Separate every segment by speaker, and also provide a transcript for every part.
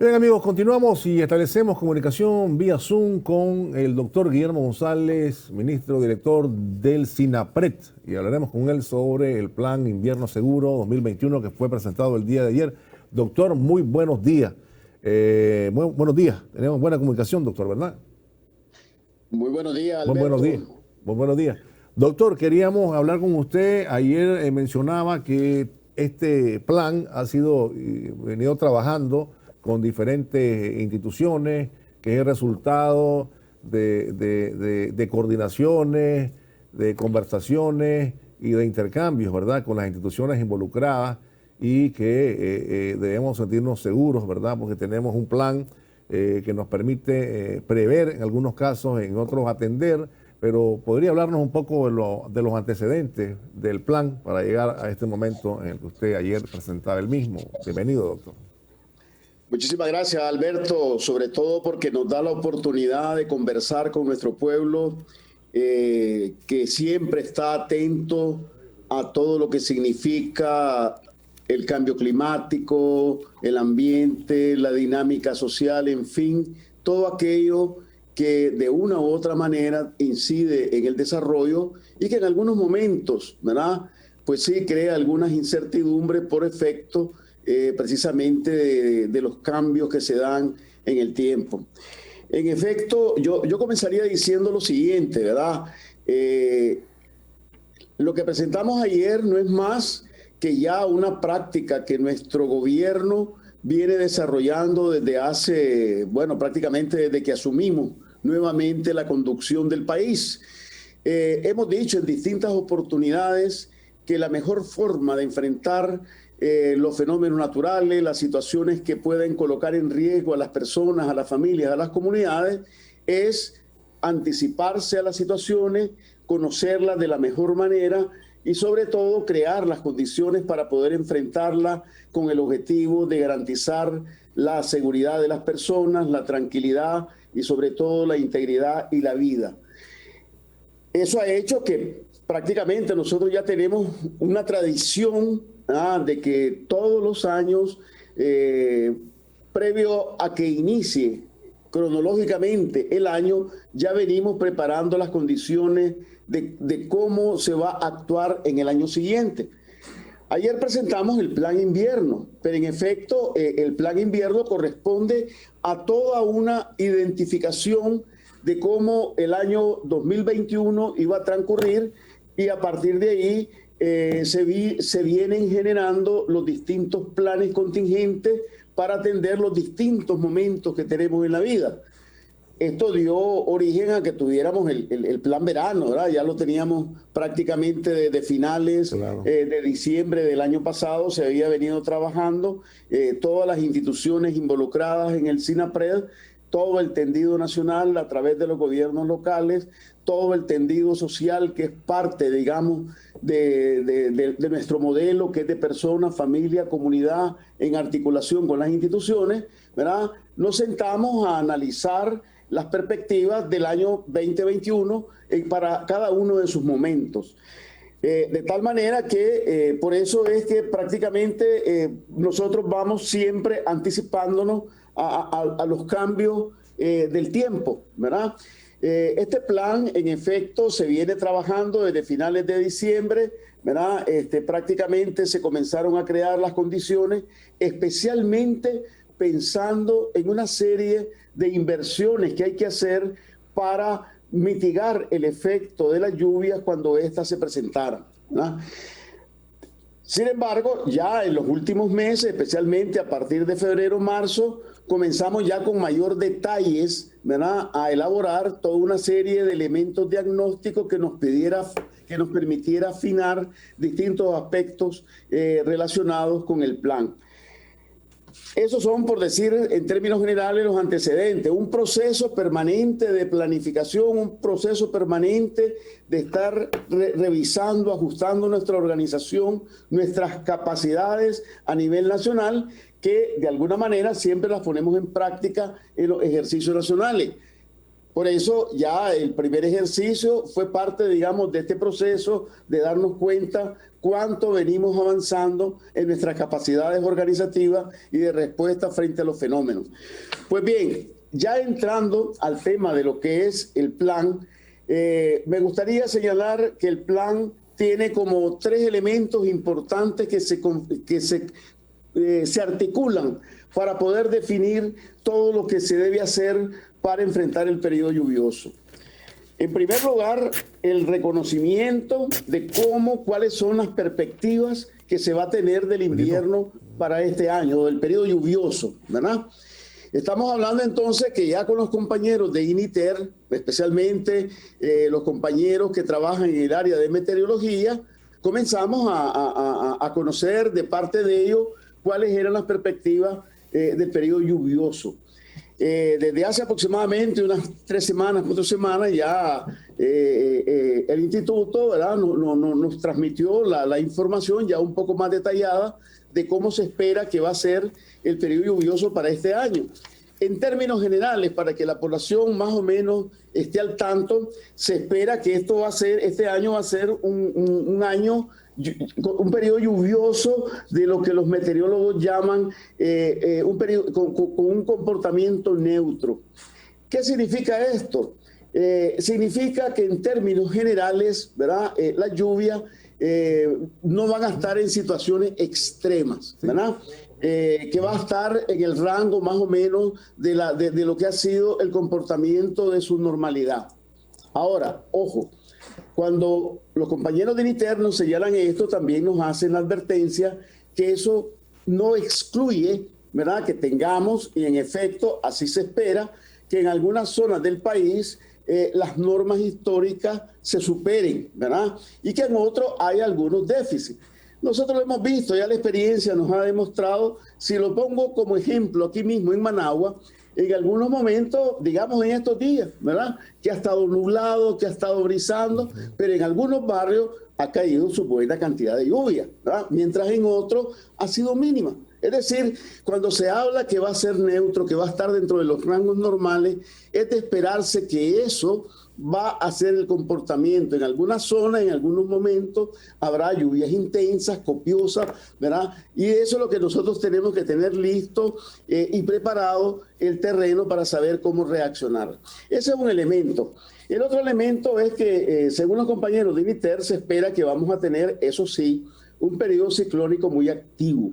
Speaker 1: Bien, amigos, continuamos y establecemos comunicación vía Zoom con el doctor Guillermo González, ministro director del SINAPRED, y hablaremos con él sobre el Plan Invierno Seguro 2021 que fue presentado el día de ayer. Doctor, muy buenos días. Buenos días. Tenemos buena comunicación, doctor, ¿verdad?
Speaker 2: Muy buenos días,
Speaker 1: Muy buenos días.
Speaker 2: Alberto.
Speaker 1: Muy buenos días. Doctor, queríamos hablar con usted. Ayer mencionaba que este plan ha sido venido trabajando con diferentes instituciones, que es el resultado de coordinaciones, de conversaciones y de intercambios, ¿verdad?, con las instituciones involucradas, y que debemos sentirnos seguros, ¿verdad?, porque tenemos un plan que nos permite prever en algunos casos, en otros atender, pero podría hablarnos un poco de los antecedentes del plan para llegar a este momento en el que usted ayer presentaba el mismo. Bienvenido, doctor.
Speaker 2: Muchísimas gracias, Alberto, sobre todo porque nos da la oportunidad de conversar con nuestro pueblo, que siempre está atento a todo lo que significa el cambio climático, el ambiente, la dinámica social, en fin, todo aquello que de una u otra manera incide en el desarrollo y que en algunos momentos, ¿verdad?, pues sí crea algunas incertidumbres por efecto precisamente de los cambios que se dan en el tiempo. En efecto, yo comenzaría diciendo lo siguiente, ¿verdad? Lo que presentamos ayer no es más que ya una práctica que nuestro gobierno viene desarrollando desde hace, bueno, prácticamente desde que asumimos nuevamente la conducción del país. Hemos dicho en distintas oportunidades que la mejor forma de enfrentar los fenómenos naturales, las situaciones que pueden colocar en riesgo a las personas, a las familias, a las comunidades, es anticiparse a las situaciones, conocerlas de la mejor manera y sobre todo crear las condiciones para poder enfrentarlas con el objetivo de garantizar la seguridad de las personas, la tranquilidad y sobre todo la integridad y la vida. Eso ha hecho que prácticamente nosotros ya tenemos una tradición de que todos los años, previo a que inicie cronológicamente el año, ya venimos preparando las condiciones de cómo se va a actuar en el año siguiente. Ayer presentamos el plan invierno, pero en efecto el plan invierno corresponde a toda una identificación de cómo el año 2021 iba a transcurrir, y a partir de ahí se vienen generando los distintos planes contingentes para atender los distintos momentos que tenemos en la vida. Esto dio origen a que tuviéramos el plan verano, ¿verdad? Ya lo teníamos prácticamente desde finales de diciembre del año pasado, se había venido trabajando, todas las instituciones involucradas en el SINAPRED, todo el tendido nacional a través de los gobiernos locales, todo el tendido social que es parte, digamos, de nuestro modelo, que es de persona, familia, comunidad, en articulación con las instituciones, ¿verdad? Nos sentamos a analizar las perspectivas del año 2021 para cada uno de sus momentos. De tal manera que por eso es que prácticamente nosotros vamos siempre anticipándonos a los cambios del tiempo, ¿verdad? Este plan, en efecto, se viene trabajando desde finales de diciembre, ¿verdad? Prácticamente se comenzaron a crear las condiciones, especialmente pensando en una serie de inversiones que hay que hacer para mitigar el efecto de las lluvias cuando éstas se presentaran, ¿verdad? Sin embargo, ya en los últimos meses, especialmente a partir de febrero, marzo, comenzamos ya con mayor detalles, ¿verdad?, a elaborar toda una serie de elementos diagnósticos que nos permitiera afinar distintos aspectos relacionados con el plan. Esos son, por decir en términos generales, los antecedentes. Un proceso permanente de planificación, un proceso permanente de estar revisando, ajustando nuestra organización, nuestras capacidades a nivel nacional, que de alguna manera siempre las ponemos en práctica en los ejercicios nacionales. Por eso ya el primer ejercicio fue parte, digamos, de este proceso de darnos cuenta cuánto venimos avanzando en nuestras capacidades organizativas y de respuesta frente a los fenómenos. Pues bien, ya entrando al tema de lo que es el plan, me gustaría señalar que el plan tiene como tres elementos importantes que se articulan para poder definir todo lo que se debe hacer para enfrentar el periodo lluvioso. En primer lugar, el reconocimiento de cuáles son las perspectivas que se va a tener del invierno para este año, del periodo lluvioso, ¿verdad? Estamos hablando entonces que ya con los compañeros de INITER, especialmente los compañeros que trabajan en el área de meteorología, comenzamos a conocer de parte de ellos cuáles eran las perspectivas del periodo lluvioso. Desde hace aproximadamente unas 3 semanas, 4 semanas, ya el instituto, ¿verdad?, nos transmitió la información ya un poco más detallada de cómo se espera que va a ser el periodo lluvioso para este año. En términos generales, para que la población más o menos esté al tanto, se espera que este año va a ser un año, un periodo lluvioso de lo que los meteorólogos llaman un periodo con un comportamiento neutro. ¿Qué significa esto? Significa que en términos generales, ¿verdad?, las lluvias no van a estar en situaciones extremas, ¿verdad? Que va a estar en el rango más o menos de lo que ha sido el comportamiento de su normalidad. Ahora, ojo, cuando los compañeros de INITER nos señalan esto, también nos hacen la advertencia que eso no excluye, ¿verdad?, que tengamos, y en efecto así se espera, que en algunas zonas del país las normas históricas se superen, ¿verdad?, y que en otros hay algunos déficits. Nosotros lo hemos visto, ya la experiencia nos ha demostrado. Si lo pongo como ejemplo aquí mismo en Managua, en algunos momentos, digamos en estos días, ¿verdad?, que ha estado nublado, que ha estado brisando, pero en algunos barrios ha caído su buena cantidad de lluvia, ¿verdad?, mientras en otros ha sido mínima. Es decir, cuando se habla que va a ser neutro, que va a estar dentro de los rangos normales, es de esperarse que eso va a ser el comportamiento. En algunas zonas, en algunos momentos, habrá lluvias intensas, copiosas, ¿verdad? Y eso es lo que nosotros tenemos que tener listo y preparado el terreno para saber cómo reaccionar. Ese es un elemento. El otro elemento es que, según los compañeros de INITER, se espera que vamos a tener, eso sí, un periodo ciclónico muy activo.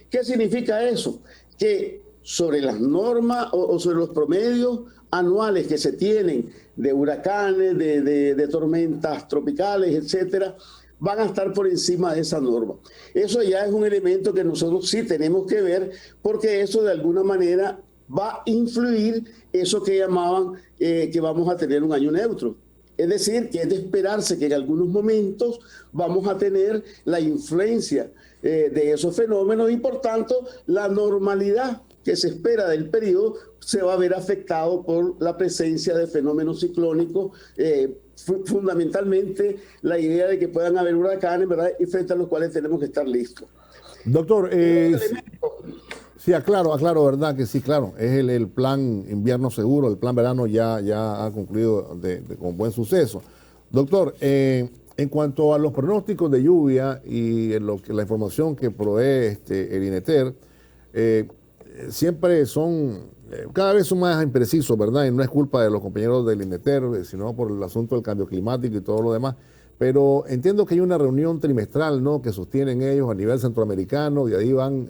Speaker 2: ¿Qué significa eso? Que sobre las normas o sobre los promedios anuales que se tienen de huracanes, de tormentas tropicales, etcétera, van a estar por encima de esa norma. Eso ya es un elemento que nosotros sí tenemos que ver, porque eso de alguna manera va a influir eso que llamaban que vamos a tener un año neutro. Es decir, que es de esperarse que en algunos momentos vamos a tener la influencia de esos fenómenos y, por tanto, la normalidad que se espera del periodo se va a ver afectado por la presencia de fenómenos ciclónicos, fundamentalmente la idea de que puedan haber huracanes, ¿verdad?, y frente a los cuales tenemos que estar listos.
Speaker 1: Doctor, sí, aclaro, ¿verdad? Que sí, claro, es el plan invierno seguro, el plan verano ya ha concluido con buen suceso. Doctor, en cuanto a los pronósticos de lluvia y la información que provee el INETER, siempre cada vez son más imprecisos, ¿verdad? Y no es culpa de los compañeros del INETER, sino por el asunto del cambio climático y todo lo demás. Pero entiendo que hay una reunión trimestral, ¿no?, que sostienen ellos a nivel centroamericano y ahí van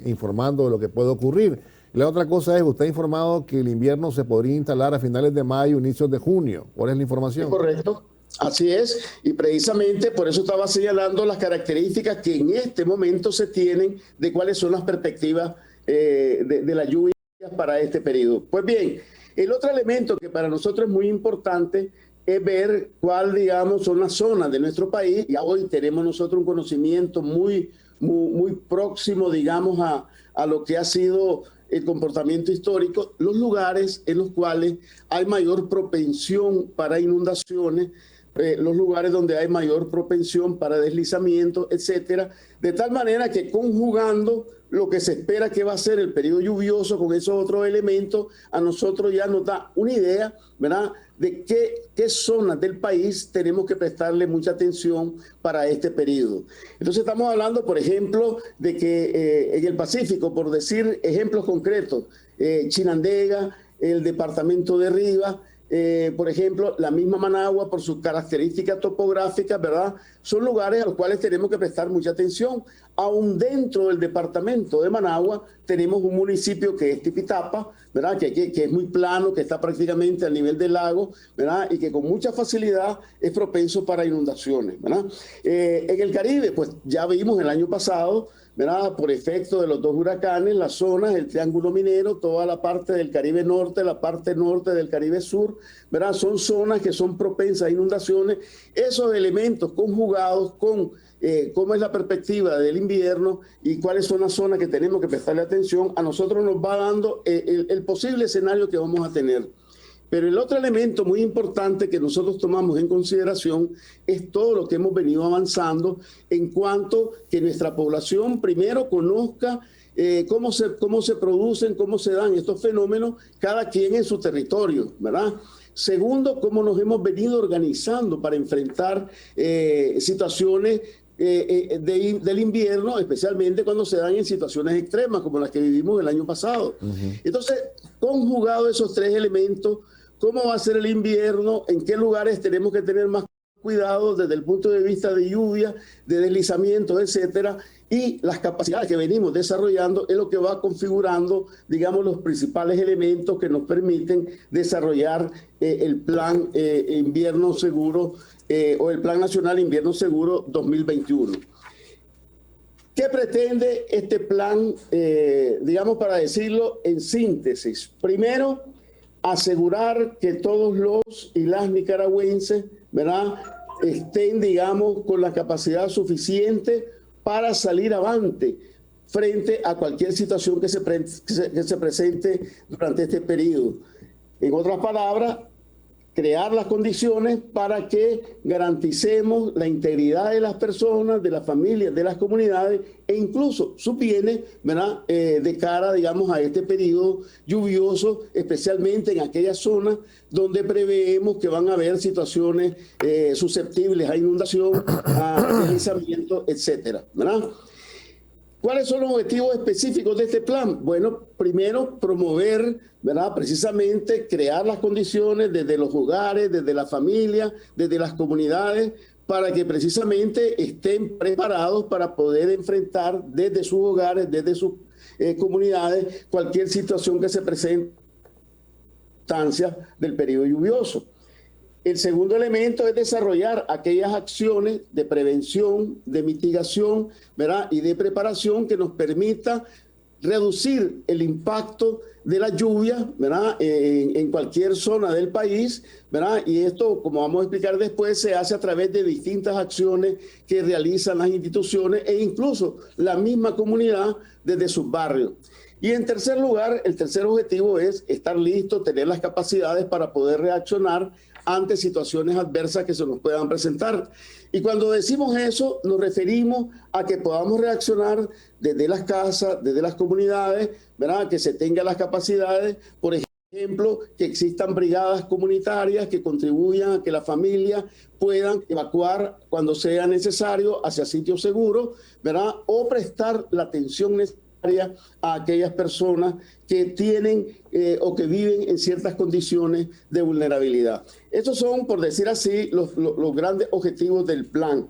Speaker 1: informando de lo que puede ocurrir. Y la otra cosa es, usted ha informado que el invierno se podría instalar a finales de mayo, inicios de junio. ¿Cuál es la información?
Speaker 2: Es correcto. Así es, y precisamente por eso estaba señalando las características que en este momento se tienen de cuáles son las perspectivas de la lluvia para este periodo. Pues bien, el otro elemento que para nosotros es muy importante es ver cuál, digamos, son las zonas de nuestro país. Ya hoy tenemos nosotros un conocimiento muy próximo, digamos, a lo que ha sido el comportamiento histórico, los lugares en los cuales hay mayor propensión para inundaciones, los lugares donde hay mayor propensión para deslizamientos, etcétera, de tal manera que conjugando lo que se espera que va a ser el periodo lluvioso con esos otros elementos, a nosotros ya nos da una idea, ¿verdad?, de qué zonas del país tenemos que prestarle mucha atención para este periodo. Entonces estamos hablando, por ejemplo, de que en el Pacífico, por decir ejemplos concretos, Chinandega, el departamento de Rivas, por ejemplo, la misma Managua, por sus características topográficas, ¿verdad?, son lugares a los cuales tenemos que prestar mucha atención. Aún dentro del departamento de Managua tenemos un municipio que es Tipitapa, ¿verdad?, que es muy plano, que está prácticamente al nivel del lago, ¿verdad?, y que con mucha facilidad es propenso para inundaciones, ¿verdad? En el Caribe, pues ya vimos el año pasado, ¿verdad?, por efecto de los dos huracanes, las zonas, el Triángulo Minero, toda la parte del Caribe Norte, la parte norte del Caribe Sur, ¿verdad?, son zonas que son propensas a inundaciones. Esos elementos conjugados con cómo es la perspectiva del invierno y cuáles son las zonas que tenemos que prestarle atención, a nosotros nos va dando el posible escenario que vamos a tener. Pero el otro elemento muy importante que nosotros tomamos en consideración es todo lo que hemos venido avanzando en cuanto que nuestra población primero conozca cómo se producen, cómo se dan estos fenómenos, cada quien en su territorio, ¿verdad? Segundo, cómo nos hemos venido organizando para enfrentar situaciones del invierno, especialmente cuando se dan en situaciones extremas como las que vivimos el año pasado. Entonces, conjugado esos tres elementos, ¿cómo va a ser el invierno? ¿En qué lugares tenemos que tener más cuidado desde el punto de vista de lluvia, de deslizamiento, etcétera? Y las capacidades que venimos desarrollando es lo que va configurando, digamos, los principales elementos que nos permiten desarrollar el plan invierno seguro o el Plan Nacional Invierno Seguro 2021. ¿Qué pretende este plan, digamos, para decirlo en síntesis? Primero, asegurar que todos los y las nicaragüenses, ¿verdad?, estén, digamos, con la capacidad suficiente para salir avante frente a cualquier situación que se presente durante este periodo. En otras palabras, crear las condiciones para que garanticemos la integridad de las personas, de las familias, de las comunidades e incluso sus bienes, ¿verdad?, de cara, digamos, a este periodo lluvioso, especialmente en aquellas zonas donde preveemos que van a haber situaciones susceptibles a inundación, a deslizamiento, etcétera, ¿verdad? ¿Cuáles son los objetivos específicos de este plan? Bueno, primero, promover, ¿verdad?, precisamente crear las condiciones desde los hogares, desde la familia, desde las comunidades, para que precisamente estén preparados para poder enfrentar desde sus hogares, desde sus comunidades, cualquier situación que se presente del periodo lluvioso. El segundo elemento es desarrollar aquellas acciones de prevención, de mitigación, ¿verdad?, y de preparación que nos permita reducir el impacto de la lluvia, ¿verdad?, en cualquier zona del país, ¿verdad? Y esto, como vamos a explicar después, se hace a través de distintas acciones que realizan las instituciones e incluso la misma comunidad desde sus barrios. Y en tercer lugar, el tercer objetivo es estar listo, tener las capacidades para poder reaccionar ante situaciones adversas que se nos puedan presentar. Y cuando decimos eso, nos referimos a que podamos reaccionar desde las casas, desde las comunidades, ¿verdad?, que se tengan las capacidades, por ejemplo, que existan brigadas comunitarias que contribuyan a que las familias puedan evacuar cuando sea necesario hacia sitios seguros, ¿verdad?, o prestar la atención necesaria a aquellas personas que tienen o que viven en ciertas condiciones de vulnerabilidad. Estos son, por decir así, los grandes objetivos del plan.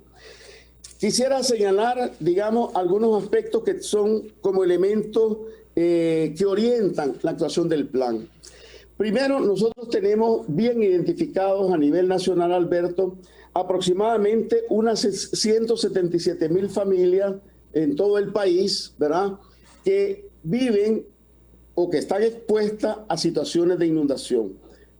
Speaker 2: Quisiera señalar, digamos, algunos aspectos que son como elementos que orientan la actuación del plan. Primero, nosotros tenemos bien identificados a nivel nacional, Alberto, aproximadamente unas 177,000 familias en todo el país, ¿verdad?, que viven o que están expuestas a situaciones de inundación,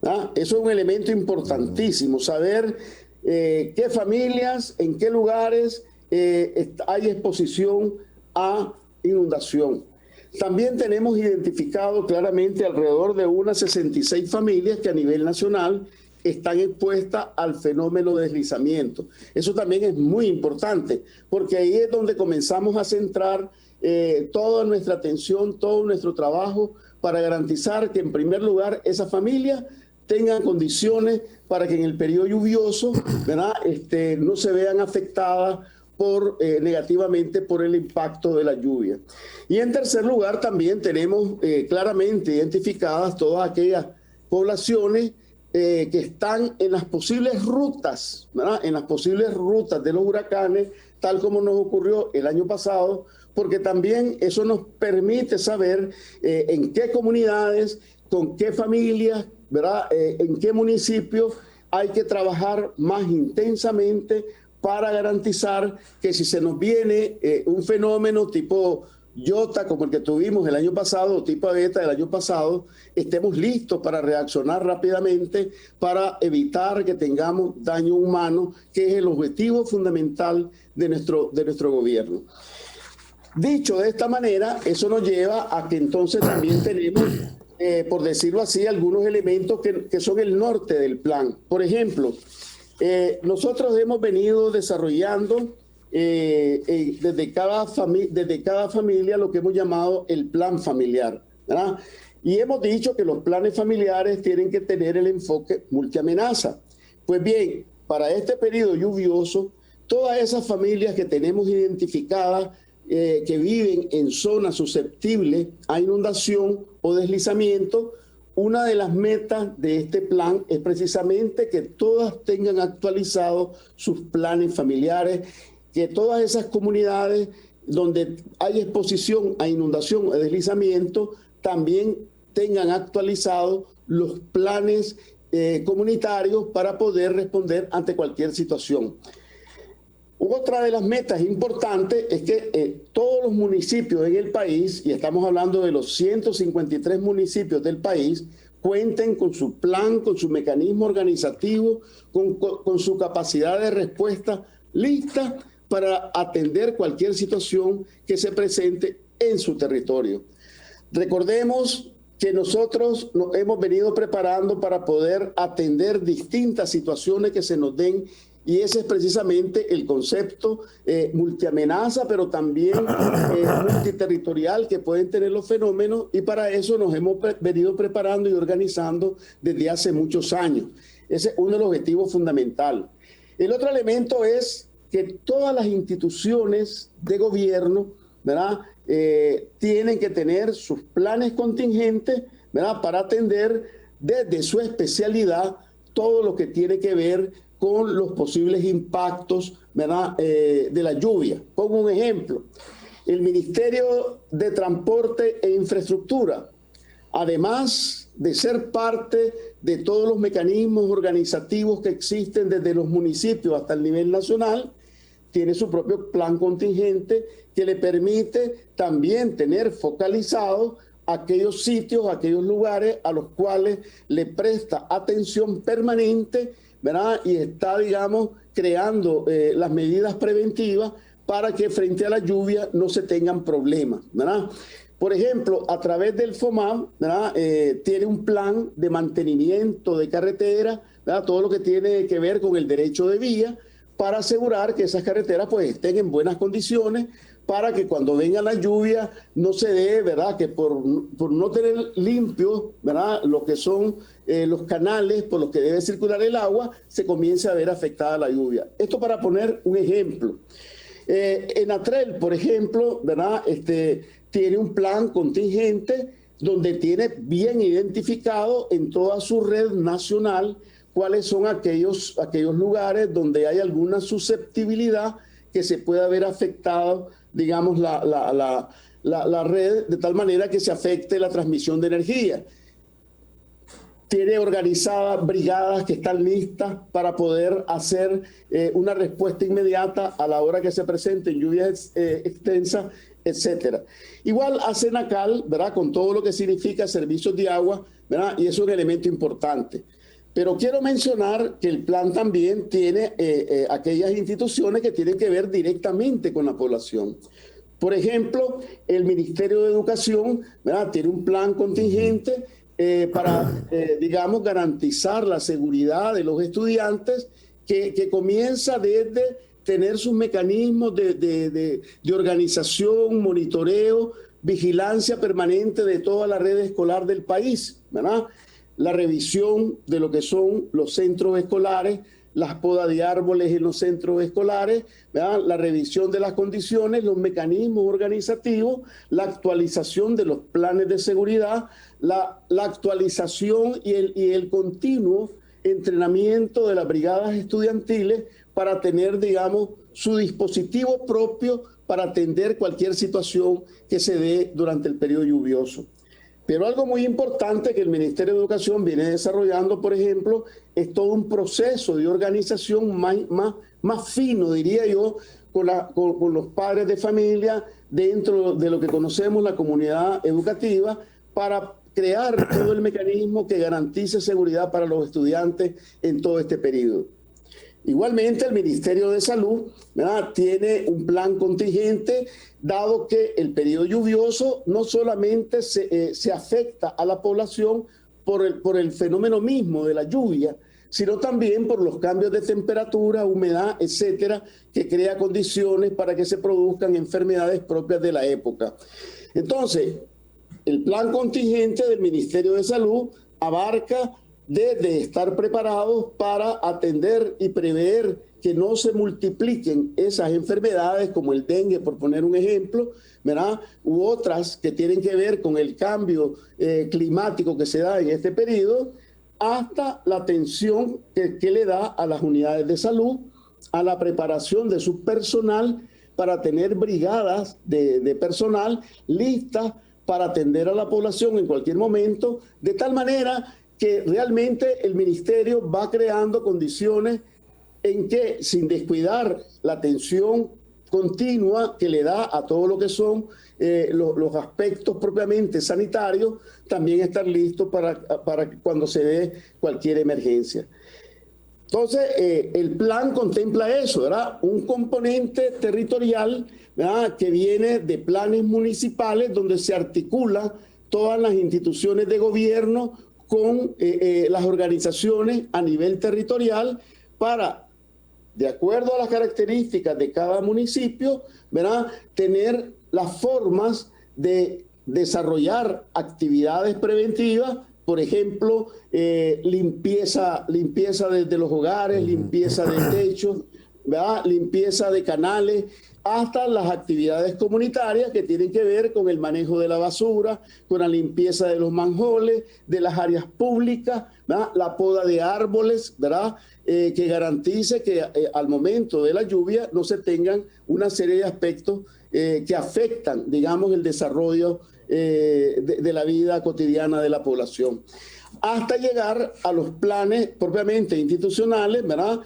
Speaker 2: ¿verdad? Eso es un elemento importantísimo, saber qué familias, en qué lugares hay exposición a inundación. También tenemos identificado claramente alrededor de unas 66 familias que a nivel nacional están expuestas al fenómeno de deslizamiento. Eso también es muy importante, porque ahí es donde comenzamos a centrar toda nuestra atención, todo nuestro trabajo para garantizar que, en primer lugar, esas familias tengan condiciones para que en el periodo lluvioso, ¿verdad?, no se vean afectadas negativamente por el impacto de la lluvia. Y en tercer lugar, también tenemos claramente identificadas todas aquellas poblaciones que están en las posibles rutas, ¿verdad?, en las posibles rutas de los huracanes, tal como nos ocurrió el año pasado, porque también eso nos permite saber en qué comunidades, con qué familias, ¿verdad?, en qué municipios hay que trabajar más intensamente para garantizar que si se nos viene un fenómeno tipo Iota, como el que tuvimos el año pasado, o tipo Beta el año pasado, estemos listos para reaccionar rápidamente para evitar que tengamos daño humano, que es el objetivo fundamental de nuestro gobierno. Dicho de esta manera, eso nos lleva a que entonces también tenemos, por decirlo así, algunos elementos que son el norte del plan. Por ejemplo, nosotros hemos venido desarrollando desde cada familia lo que hemos llamado el plan familiar, ¿verdad? Y hemos dicho que los planes familiares tienen que tener el enfoque multiamenaza. Pues bien, para este periodo lluvioso, todas esas familias que tenemos identificadas que viven en zonas susceptibles a inundación o deslizamiento, una de las metas de este plan es precisamente que todas tengan actualizados sus planes familiares, que todas esas comunidades donde hay exposición a inundación o deslizamiento también tengan actualizados los planes comunitarios para poder responder ante cualquier situación. Otra de las metas importantes es que todos los municipios en el país, y estamos hablando de los 153 municipios del país, cuenten con su plan, con su mecanismo organizativo, con su capacidad de respuesta lista para atender cualquier situación que se presente en su territorio. Recordemos que nosotros nos hemos venido preparando para poder atender distintas situaciones que se nos den, y ese es precisamente el concepto multiamenaza, pero también multiterritorial que pueden tener los fenómenos, y para eso nos hemos venido preparando y organizando desde hace muchos años. Ese es uno de los objetivos fundamentales. El otro elemento es que todas las instituciones de gobierno, ¿verdad?, tienen que tener sus planes contingentes, ¿verdad?, para atender desde su especialidad todo lo que tiene que ver con los posibles impactos, ¿verdad?, de la lluvia. Pongo un ejemplo. El Ministerio de Transporte e Infraestructura, además de ser parte de todos los mecanismos organizativos que existen desde los municipios hasta el nivel nacional, tiene su propio plan contingente que le permite también tener focalizados aquellos sitios, aquellos lugares a los cuales le presta atención permanente, ¿verdad?, y está, digamos, creando las medidas preventivas para que frente a la lluvia no se tengan problemas, ¿verdad? Por ejemplo, a través del FOMAM, ¿verdad?, tiene un plan de mantenimiento de carretera, ¿verdad?, todo lo que tiene que ver con el derecho de vía, para asegurar que esas carreteras pues estén en buenas condiciones, para que cuando venga la lluvia no se dé, ¿verdad?, que por no tener limpios, ¿verdad?, lo que son los canales por los que debe circular el agua, se comience a ver afectada la lluvia. Esto para poner un ejemplo. Enatrel, por ejemplo, ¿verdad?, tiene un plan contingente donde tiene bien identificado en toda su red nacional cuáles son aquellos lugares donde hay alguna susceptibilidad que se pueda ver afectado, digamos, la red, de tal manera que se afecte la transmisión de energía. Tiene organizadas brigadas que están listas para poder hacer una respuesta inmediata a la hora que se presenten lluvias extensas, etcétera. Igual a Senacal, ¿verdad?, con todo lo que significa servicios de agua, ¿verdad?, y es un elemento importante. Pero quiero mencionar que el plan también tiene aquellas instituciones que tienen que ver directamente con la población. Por ejemplo, el Ministerio de Educación, ¿verdad?, tiene un plan contingente digamos, garantizar la seguridad de los estudiantes, que comienza desde tener sus mecanismos de organización, monitoreo, vigilancia permanente de toda la red escolar del país, ¿verdad? La revisión de lo que son los centros escolares, las podas de árboles en los centros escolares, ¿verdad? La revisión de las condiciones, los mecanismos organizativos, la actualización de los planes de seguridad, la actualización y el continuo entrenamiento de las brigadas estudiantiles para tener, digamos, su dispositivo propio para atender cualquier situación que se dé durante el periodo lluvioso. Pero algo muy importante que el Ministerio de Educación viene desarrollando, por ejemplo, es todo un proceso de organización más fino, diría yo, con los padres de familia dentro de lo que conocemos la comunidad educativa, para crear todo el mecanismo que garantice seguridad para los estudiantes en todo este periodo. Igualmente, el Ministerio de Salud, ¿verdad?, tiene un plan contingente, dado que el periodo lluvioso no solamente se afecta a la población por el fenómeno mismo de la lluvia, sino también por los cambios de temperatura, humedad, etcétera, que crea condiciones para que se produzcan enfermedades propias de la época. Entonces, el plan contingente del Ministerio de Salud abarca de estar preparados para atender y prever que no se multipliquen esas enfermedades como el dengue, por poner un ejemplo, ¿verdad?, u otras que tienen que ver con el cambio climático que se da en este periodo, hasta la atención que le da a las unidades de salud, a la preparación de su personal para tener brigadas de personal listas para atender a la población en cualquier momento, de tal manera que realmente el ministerio va creando condiciones en que, sin descuidar la atención continua que le da a todo lo que son los aspectos propiamente sanitarios, también estar listo para cuando se dé cualquier emergencia. Entonces, el plan contempla eso, ¿verdad? Un componente territorial, ¿verdad?, que viene de planes municipales donde se articulan todas las instituciones de gobierno con las organizaciones a nivel territorial para, de acuerdo a las características de cada municipio, ¿verdad?, tener las formas de desarrollar actividades preventivas, por ejemplo, limpieza desde los hogares, limpieza de techos, ¿verdad?, limpieza de canales, hasta las actividades comunitarias que tienen que ver con el manejo de la basura, con la limpieza de los manjoles, de las áreas públicas, ¿verdad?, la poda de árboles, ¿verdad?, que garantice que al momento de la lluvia no se tengan una serie de aspectos que afectan, digamos, el desarrollo de la vida cotidiana de la población, hasta llegar a los planes propiamente institucionales, ¿verdad?,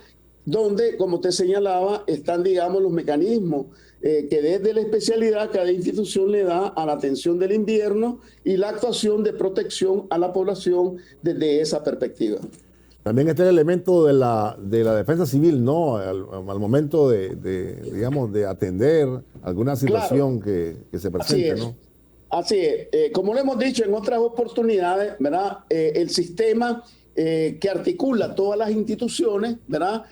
Speaker 2: donde, como te señalaba, están, digamos, los mecanismos que desde la especialidad cada institución le da a la atención del invierno y la actuación de protección a la población desde esa perspectiva.
Speaker 1: También está el elemento de la defensa civil, ¿no? Al momento digamos, de atender alguna situación, claro, que se presente, ¿no?
Speaker 2: Así es. Como lo hemos dicho en otras oportunidades, ¿verdad?, el sistema que articula todas las instituciones, ¿verdad?,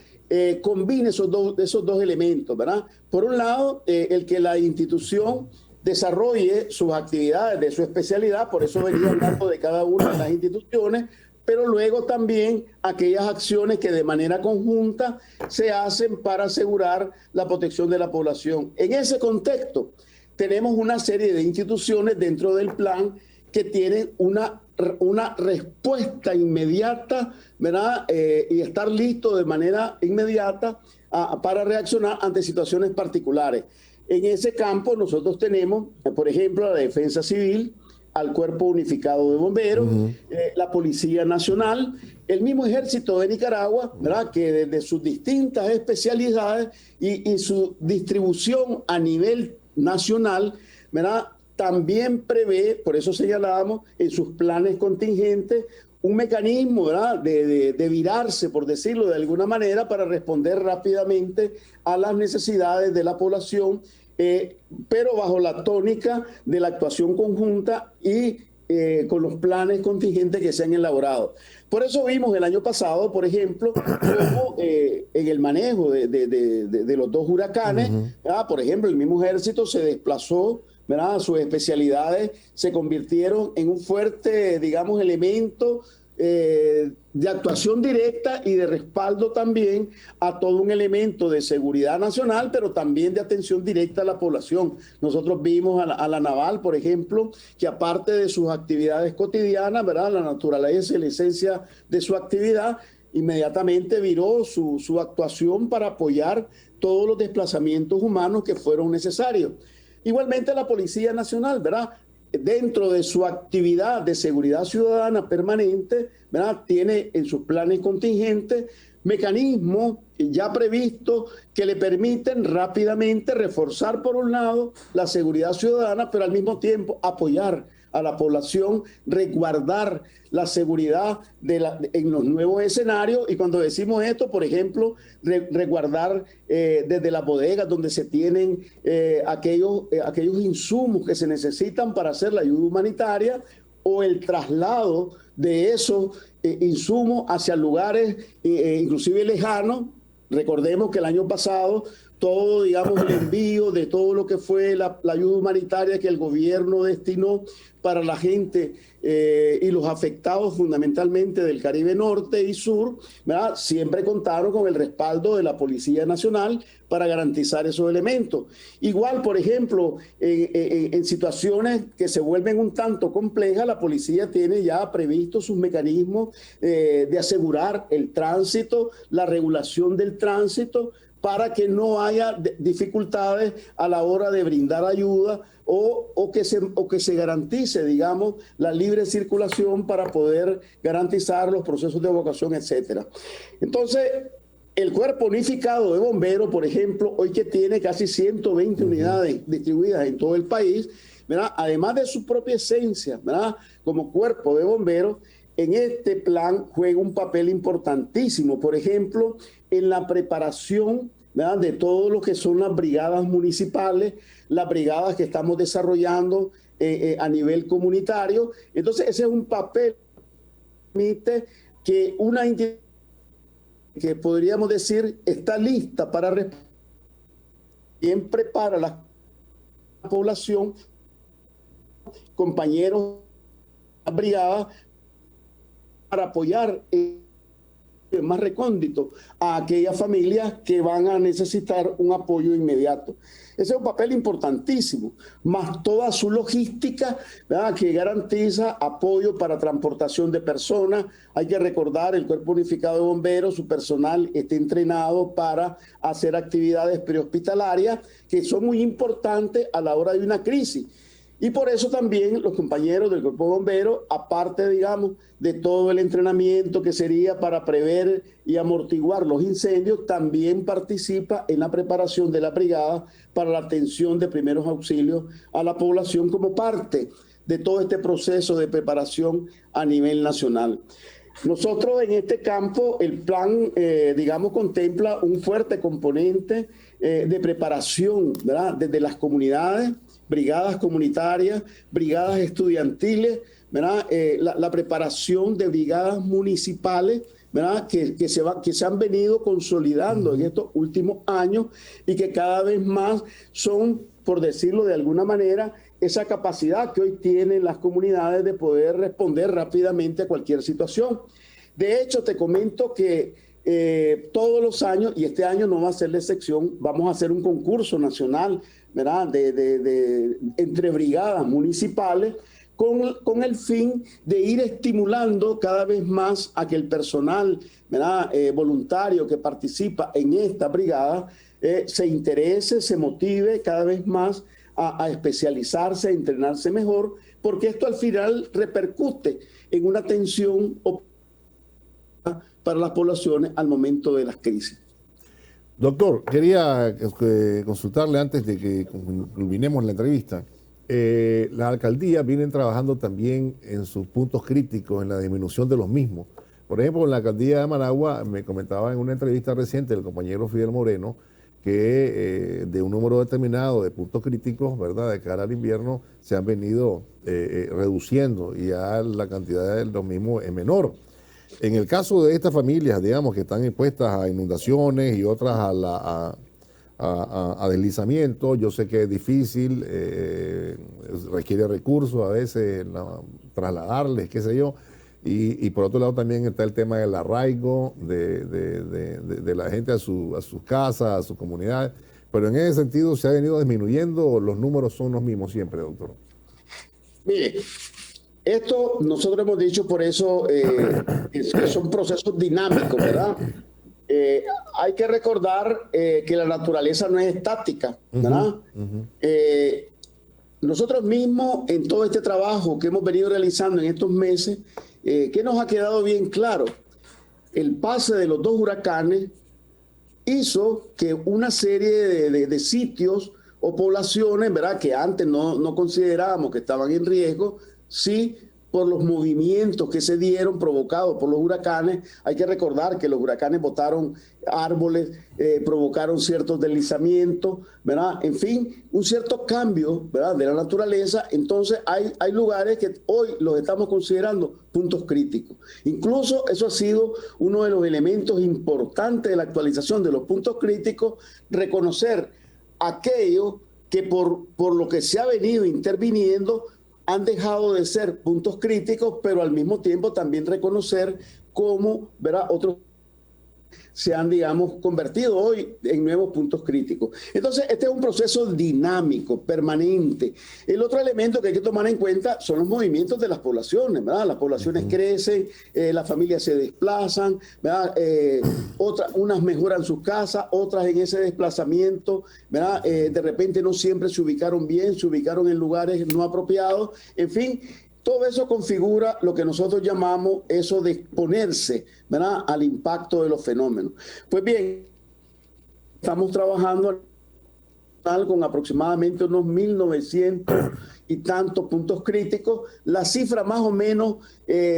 Speaker 2: combina esos dos elementos, ¿verdad? Por un lado, el que la institución desarrolle sus actividades de su especialidad, por eso venía hablando de cada una de las instituciones, pero luego también aquellas acciones que de manera conjunta se hacen para asegurar la protección de la población. En ese contexto, tenemos una serie de instituciones dentro del plan que tienen una respuesta inmediata, ¿verdad?, y estar listo de manera inmediata para reaccionar ante situaciones particulares. En ese campo nosotros tenemos, por ejemplo, la Defensa Civil, al Cuerpo Unificado de Bomberos, la Policía Nacional, el mismo Ejército de Nicaragua, ¿verdad?, que desde sus distintas especialidades y su distribución a nivel nacional, ¿verdad?, también prevé, por eso señalábamos en sus planes contingentes, un mecanismo, ¿verdad?, de virarse, por decirlo de alguna manera, para responder rápidamente a las necesidades de la población, pero bajo la tónica de la actuación conjunta y con los planes contingentes que se han elaborado. Por eso vimos el año pasado, por ejemplo, cómo en el manejo de los dos huracanes, por ejemplo, el mismo ejército se desplazó, ¿verdad? Sus especialidades se convirtieron en un fuerte, digamos, elemento de actuación directa y de respaldo también a todo un elemento de seguridad nacional, pero también de atención directa a la población. Nosotros vimos a la Naval, por ejemplo, que aparte de sus actividades cotidianas, ¿verdad? La naturaleza y la esencia de su actividad, inmediatamente viró su actuación para apoyar todos los desplazamientos humanos que fueron necesarios. Igualmente la Policía Nacional, ¿verdad? Dentro de su actividad de seguridad ciudadana permanente, ¿verdad? Tiene en sus planes contingentes mecanismos ya previstos que le permiten rápidamente reforzar, por un lado, la seguridad ciudadana, pero al mismo tiempo apoyar a la población, resguardar la seguridad en los nuevos escenarios. Y cuando decimos esto, por ejemplo, resguardar desde las bodegas donde se tienen aquellos insumos que se necesitan para hacer la ayuda humanitaria, o el traslado de esos insumos hacia lugares inclusive lejanos. Recordemos que el año pasado todo, digamos, el envío de todo lo que fue la ayuda humanitaria que el gobierno destinó para la gente y los afectados fundamentalmente del Caribe Norte y Sur, ¿verdad? Siempre contaron con el respaldo de la Policía Nacional para garantizar esos elementos. Igual, por ejemplo, en situaciones que se vuelven un tanto complejas, la policía tiene ya previsto sus mecanismos de asegurar el tránsito, la regulación del tránsito, para que no haya dificultades a la hora de brindar ayuda o que se garantice, digamos, la libre circulación para poder garantizar los procesos de evacuación, etcétera. Entonces, el Cuerpo Unificado de Bomberos, por ejemplo, hoy que tiene casi 120 unidades distribuidas en todo el país, ¿verdad? Además de su propia esencia, ¿verdad? Como Cuerpo de Bomberos, en este plan juega un papel importantísimo, por ejemplo, en la preparación, ¿verdad?, de todo lo que son las brigadas municipales, las brigadas que estamos desarrollando a nivel comunitario. Entonces, ese es un papel que permite que una entidad que podríamos decir está lista para responder, bien prepara la población, compañeros de la brigada, para apoyar más recóndito a aquellas familias que van a necesitar un apoyo inmediato. Ese es un papel importantísimo, más toda su logística, ¿verdad?, que garantiza apoyo para transportación de personas. Hay que recordar, el Cuerpo Unificado de Bomberos, su personal está entrenado para hacer actividades prehospitalarias que son muy importantes a la hora de una crisis. Y por eso también los compañeros del Cuerpo de Bomberos, aparte, digamos, de todo el entrenamiento que sería para prever y amortiguar los incendios, también participa en la preparación de la brigada para la atención de primeros auxilios a la población como parte de todo este proceso de preparación a nivel nacional. Nosotros en este campo, el plan, digamos, contempla un fuerte componente de preparación, ¿verdad?, desde las comunidades, brigadas comunitarias, brigadas estudiantiles, ¿verdad? La preparación de brigadas municipales, ¿verdad?, que se han venido consolidando en estos últimos años y que cada vez más son, por decirlo de alguna manera, esa capacidad que hoy tienen las comunidades de poder responder rápidamente a cualquier situación. De hecho, te comento que todos los años, y este año no va a ser la excepción, vamos a hacer un concurso nacional, ¿verdad?, entre brigadas municipales con el fin de ir estimulando cada vez más a que el personal, ¿verdad?, voluntario que participa en esta brigada se interese, se motive cada vez más a especializarse, a entrenarse mejor, porque esto al final repercute en una atención para las poblaciones al momento de las crisis.
Speaker 1: Doctor, quería consultarle antes de que culminemos la entrevista. Las alcaldías vienen trabajando también en sus puntos críticos, en la disminución de los mismos. Por ejemplo, en la alcaldía de Managua, me comentaba en una entrevista reciente el compañero Fidel Moreno, que de un número determinado de puntos críticos, ¿verdad?, de cara al invierno, se han venido reduciendo y ya la cantidad de los mismos es menor. En el caso de estas familias, digamos, que están expuestas a inundaciones y otras a deslizamiento, yo sé que es difícil, requiere recursos a veces, trasladarles, qué sé yo, y por otro lado también está el tema del arraigo de la gente a sus casas, a sus comunidades, pero en ese sentido se ha venido disminuyendo, los números son los mismos siempre, doctor.
Speaker 2: Mire, esto nosotros hemos dicho por eso que son procesos dinámicos, ¿verdad? Hay que recordar que la naturaleza no es estática, ¿verdad? Nosotros mismos en todo este trabajo que hemos venido realizando en estos meses, ¿qué nos ha quedado bien claro? El pase de los dos huracanes hizo que una serie de sitios o poblaciones, ¿verdad?, que antes no considerábamos que estaban en riesgo, sí, por los movimientos que se dieron provocados por los huracanes. Hay que recordar que los huracanes botaron árboles, provocaron ciertos deslizamientos, ¿verdad? En fin, un cierto cambio, ¿verdad?, de la naturaleza. Entonces hay lugares que hoy los estamos considerando puntos críticos. Incluso eso ha sido uno de los elementos importantes de la actualización de los puntos críticos, reconocer aquellos que por lo que se ha venido interviniendo han dejado de ser puntos críticos, pero al mismo tiempo también reconocer cómo, ¿verdad?, otros se han, digamos, convertido hoy en nuevos puntos críticos. Entonces, este es un proceso dinámico, permanente. El otro elemento que hay que tomar en cuenta son los movimientos de las poblaciones, ¿verdad? Las poblaciones crecen, las familias se desplazan, ¿verdad? Unas mejoran sus casas, otras en ese desplazamiento, ¿verdad? De repente no siempre se ubicaron bien, se ubicaron en lugares no apropiados, en fin. Todo eso configura lo que nosotros llamamos eso de exponerse, ¿verdad?, al impacto de los fenómenos. Pues bien, estamos trabajando con aproximadamente unos 1.900 y tantos puntos críticos, la cifra más o menos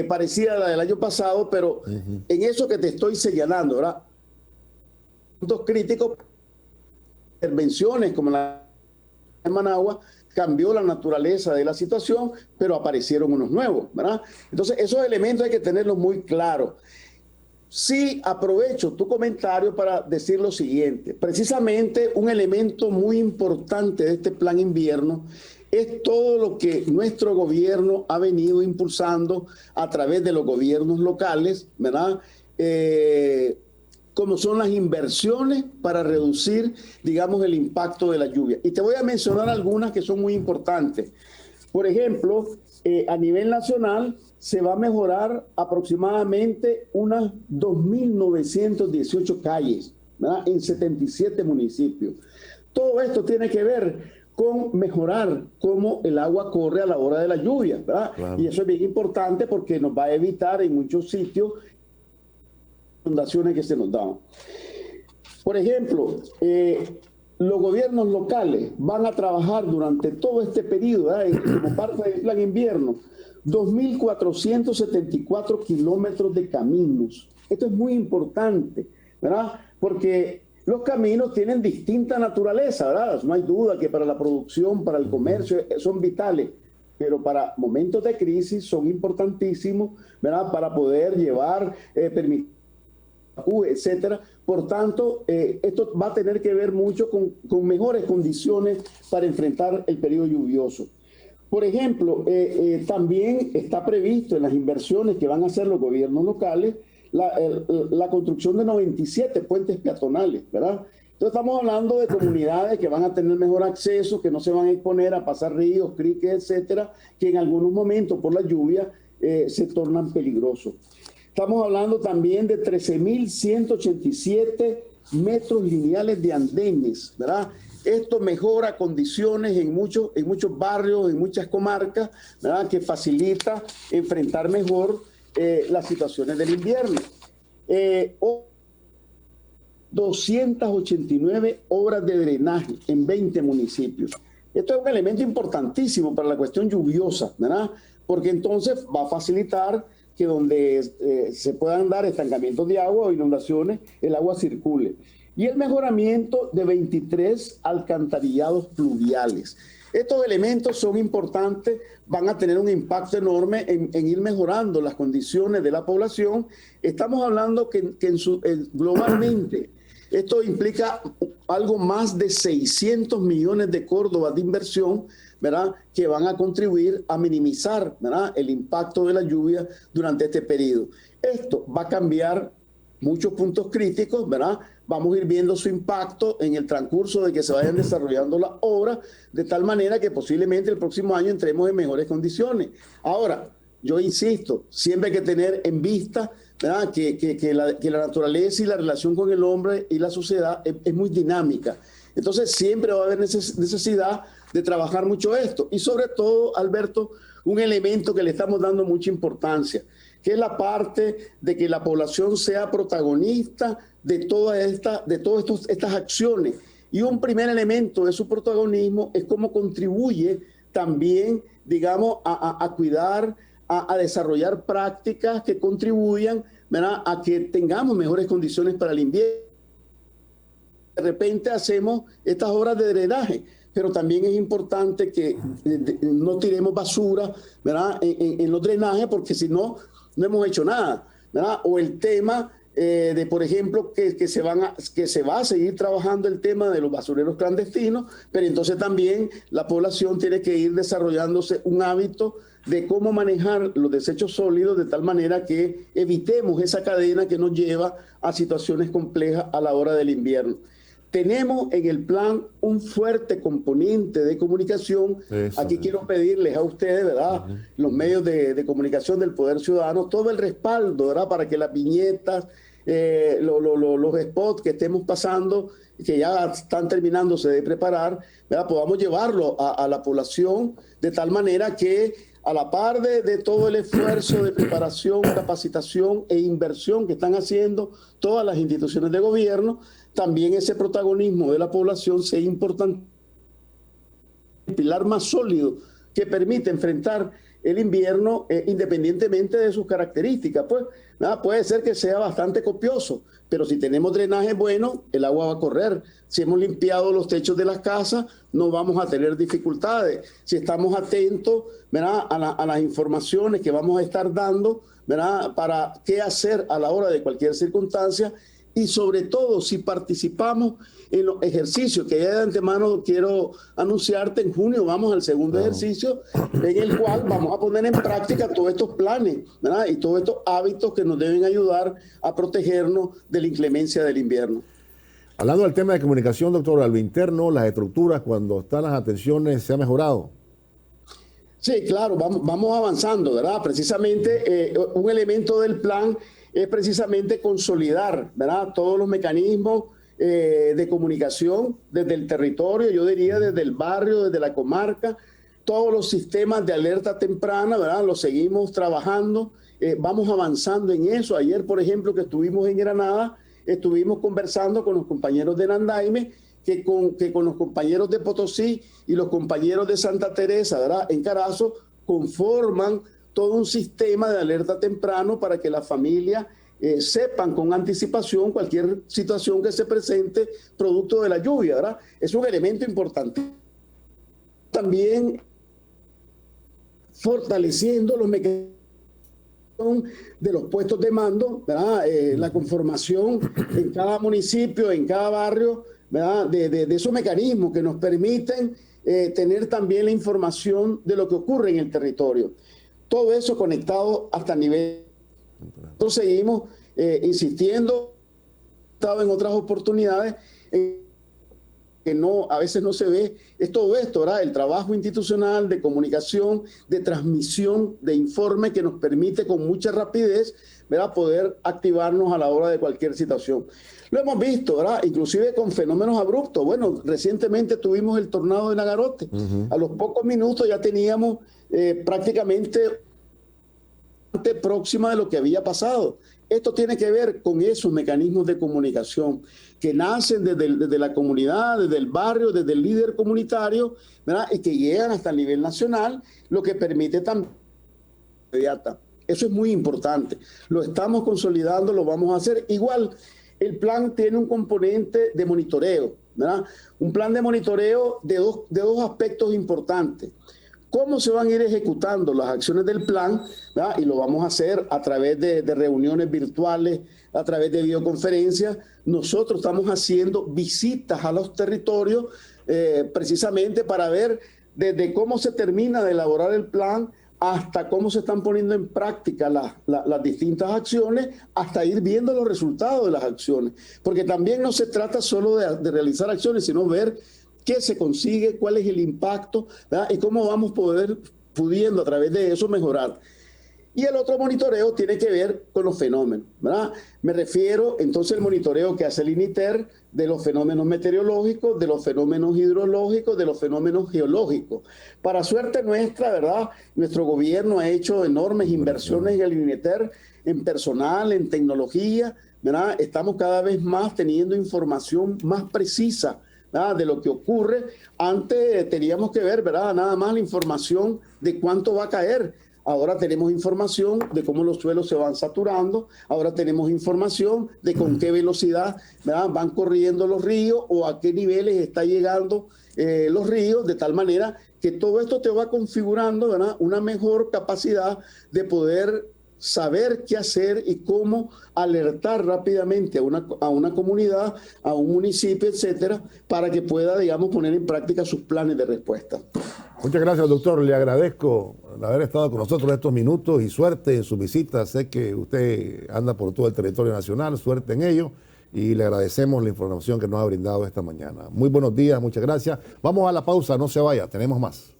Speaker 2: parecida a la del año pasado, pero en eso que te estoy señalando, ¿verdad?, puntos críticos, intervenciones como la de Managua, cambió la naturaleza de la situación, pero aparecieron unos nuevos, ¿verdad? Entonces, esos elementos hay que tenerlos muy claros. Sí, aprovecho tu comentario para decir lo siguiente. Precisamente un elemento muy importante de este plan invierno es todo lo que nuestro gobierno ha venido impulsando a través de los gobiernos locales, ¿verdad?, como son las inversiones para reducir, digamos, el impacto de la lluvia. Y te voy a mencionar algunas que son muy importantes. Por ejemplo, a nivel nacional se va a mejorar aproximadamente unas 2.918 calles, ¿verdad?, en 77 municipios. Todo esto tiene que ver con mejorar cómo el agua corre a la hora de la lluvia, ¿verdad? Claro. Y eso es bien importante porque nos va a evitar en muchos sitios inundaciones que se nos dan. Por ejemplo, los gobiernos locales van a trabajar durante todo este periodo, como parte del plan invierno, 2.474 kilómetros de caminos. Esto es muy importante, ¿verdad? Porque los caminos tienen distinta naturaleza, ¿verdad? No hay duda que para la producción, para el comercio, son vitales, pero para momentos de crisis son importantísimos, ¿verdad?, para poder llevar, permitir, etcétera. Por tanto, esto va a tener que ver mucho con mejores condiciones para enfrentar el periodo lluvioso. Por ejemplo, también está previsto en las inversiones que van a hacer los gobiernos locales la construcción de 97 puentes peatonales, ¿verdad? Entonces estamos hablando de comunidades que van a tener mejor acceso, que no se van a exponer a pasar ríos, criques, etcétera, que en algunos momentos por la lluvia se tornan peligrosos. Estamos hablando también de 13.187 metros lineales de andenes, ¿verdad? Esto mejora condiciones en muchos barrios, en muchas comarcas, ¿verdad?, que facilita enfrentar mejor las situaciones del invierno. 289 obras de drenaje en 20 municipios. Esto es un elemento importantísimo para la cuestión lluviosa, ¿verdad?, porque entonces va a facilitar que donde se puedan dar estancamientos de agua o inundaciones, el agua circule. y el mejoramiento de 23 alcantarillados pluviales. Estos elementos son importantes, van a tener un impacto enorme en ir mejorando las condiciones de la población. Estamos hablando que globalmente esto implica algo más de 600 millones de córdobas de inversión, ¿verdad?, que van a contribuir a minimizar, ¿verdad?, el impacto de la lluvia durante este periodo. Esto va a cambiar muchos puntos críticos, ¿verdad? Vamos a ir viendo su impacto en el transcurso de que se vayan desarrollando las obras, de tal manera que posiblemente el próximo año entremos en mejores condiciones. Ahora, yo insisto, siempre hay que tener en vista, ¿verdad?, que la naturaleza y la relación con el hombre y la sociedad es muy dinámica. Entonces siempre va a haber necesidad de trabajar mucho esto. Y sobre todo, Alberto, un elemento que le estamos dando mucha importancia, que es la parte de que la población sea protagonista de todas estas acciones. Y un primer elemento de su protagonismo es cómo contribuye también, digamos, a cuidar, a desarrollar prácticas que contribuyan, ¿verdad?, a que tengamos mejores condiciones para el invierno. De repente hacemos estas obras de drenaje, pero también es importante que no tiremos basura, ¿verdad?, en los drenajes, porque si no, no hemos hecho nada, ¿verdad? O el tema de, por ejemplo, que se va a seguir trabajando el tema de los basureros clandestinos, pero entonces también la población tiene que ir desarrollándose un hábito de cómo manejar los desechos sólidos de tal manera que evitemos esa cadena que nos lleva a situaciones complejas a la hora del invierno. Tenemos en el plan un fuerte componente de comunicación. Aquí quiero pedirles a ustedes, ¿verdad?, los medios de comunicación del Poder Ciudadano, todo el respaldo, ¿verdad?, para que las viñetas, los spots que estemos pasando, que ya están terminándose de preparar, ¿verdad?, podamos llevarlo a la población de tal manera que a la par de todo el esfuerzo de preparación, capacitación e inversión que están haciendo todas las instituciones de gobierno, también ese protagonismo de la población sea importante, el pilar más sólido que permite enfrentar el invierno independientemente de sus características. Pues nada, puede ser que sea bastante copioso, pero si tenemos drenaje bueno, el agua va a correr. Si hemos limpiado los techos de las casas, no vamos a tener dificultades. Si estamos atentos, ¿verdad?, a las informaciones que vamos a estar dando, ¿verdad?, para qué hacer a la hora de cualquier circunstancia. Y sobre todo, si participamos en los ejercicios, que ya de antemano quiero anunciarte, en junio vamos al segundo ejercicio, en el cual vamos a poner en práctica todos estos planes, ¿verdad?, y todos estos hábitos que nos deben ayudar a protegernos de la inclemencia del invierno.
Speaker 1: Hablando del tema de comunicación, doctor, a lo interno, las estructuras, cuando están las atenciones, ¿se ha mejorado?
Speaker 2: Sí, claro, vamos avanzando, ¿verdad? Precisamente un elemento del plan es precisamente consolidar, ¿verdad?, todos los mecanismos de comunicación desde el territorio, yo diría desde el barrio, desde la comarca, todos los sistemas de alerta temprana, ¿verdad?, los seguimos trabajando, vamos avanzando en eso. Ayer, por ejemplo, que estuvimos en Granada, estuvimos conversando con los compañeros de Nandaime, que con los compañeros de Potosí y los compañeros de Santa Teresa, ¿verdad?, en Carazo, conforman todo un sistema de alerta temprano para que las familias sepan con anticipación cualquier situación que se presente producto de la lluvia, ¿verdad? Es un elemento importante. También fortaleciendo los mecanismos de los puestos de mando, ¿verdad? La conformación en cada municipio, en cada barrio, ¿verdad?, de esos mecanismos que nos permiten tener también la información de lo que ocurre en el territorio. Todo eso conectado hasta el nivel. Nosotros seguimos insistiendo, en otras oportunidades, que no, a veces no se ve, es todo esto, ¿verdad?, el trabajo institucional de comunicación, de transmisión de informe que nos permite con mucha rapidez, ¿verdad?, poder activarnos a la hora de cualquier situación. Lo hemos visto, ¿verdad?, inclusive con fenómenos abruptos. Bueno, recientemente tuvimos el tornado de Nagarote. A los pocos minutos ya teníamos prácticamente próxima de lo que había pasado. Esto tiene que ver con esos mecanismos de comunicación que nacen desde la comunidad, desde el barrio, desde el líder comunitario, ¿verdad?, y que llegan hasta el nivel nacional, lo que permite también inmediata. Eso es muy importante. Lo estamos consolidando, lo vamos a hacer. Igual, el plan tiene un componente de monitoreo, ¿verdad? Un plan de monitoreo de dos aspectos importantes. ¿Cómo se van a ir ejecutando las acciones del plan? ¿Verdad? Y lo vamos a hacer a través de reuniones virtuales, a través de videoconferencias. Nosotros estamos haciendo visitas a los territorios precisamente para ver desde cómo se termina de elaborar el plan hasta cómo se están poniendo en práctica las distintas acciones, hasta ir viendo los resultados de las acciones. Porque también no se trata solo de realizar acciones, sino ver qué se consigue, cuál es el impacto, ¿verdad? Y cómo vamos pudiendo a través de eso mejorar. Y el otro monitoreo tiene que ver con los fenómenos, ¿verdad? Me refiero entonces al monitoreo que hace el INITER de los fenómenos meteorológicos, de los fenómenos hidrológicos, de los fenómenos geológicos. Para suerte nuestra, ¿verdad? Nuestro gobierno ha hecho enormes inversiones en el INITER, en personal, en tecnología, ¿verdad? Estamos cada vez más teniendo información más precisa, ¿verdad?, de lo que ocurre. Antes teníamos que ver, ¿verdad?, nada más la información de cuánto va a caer. Ahora tenemos información de cómo los suelos se van saturando, ahora tenemos información de con qué velocidad, ¿verdad?, van corriendo los ríos o a qué niveles está llegando los ríos, de tal manera que todo esto te va configurando, ¿verdad?, una mejor capacidad de poder saber qué hacer y cómo alertar rápidamente a una comunidad, a un municipio, etcétera, para que pueda, digamos, poner en práctica sus planes de respuesta.
Speaker 1: Muchas gracias, doctor. Le agradezco haber estado con nosotros estos minutos y suerte en su visita. Sé que usted anda por todo el territorio nacional, suerte en ello, y le agradecemos la información que nos ha brindado esta mañana. Muy buenos días, muchas gracias. Vamos a la pausa, no se vaya, tenemos más.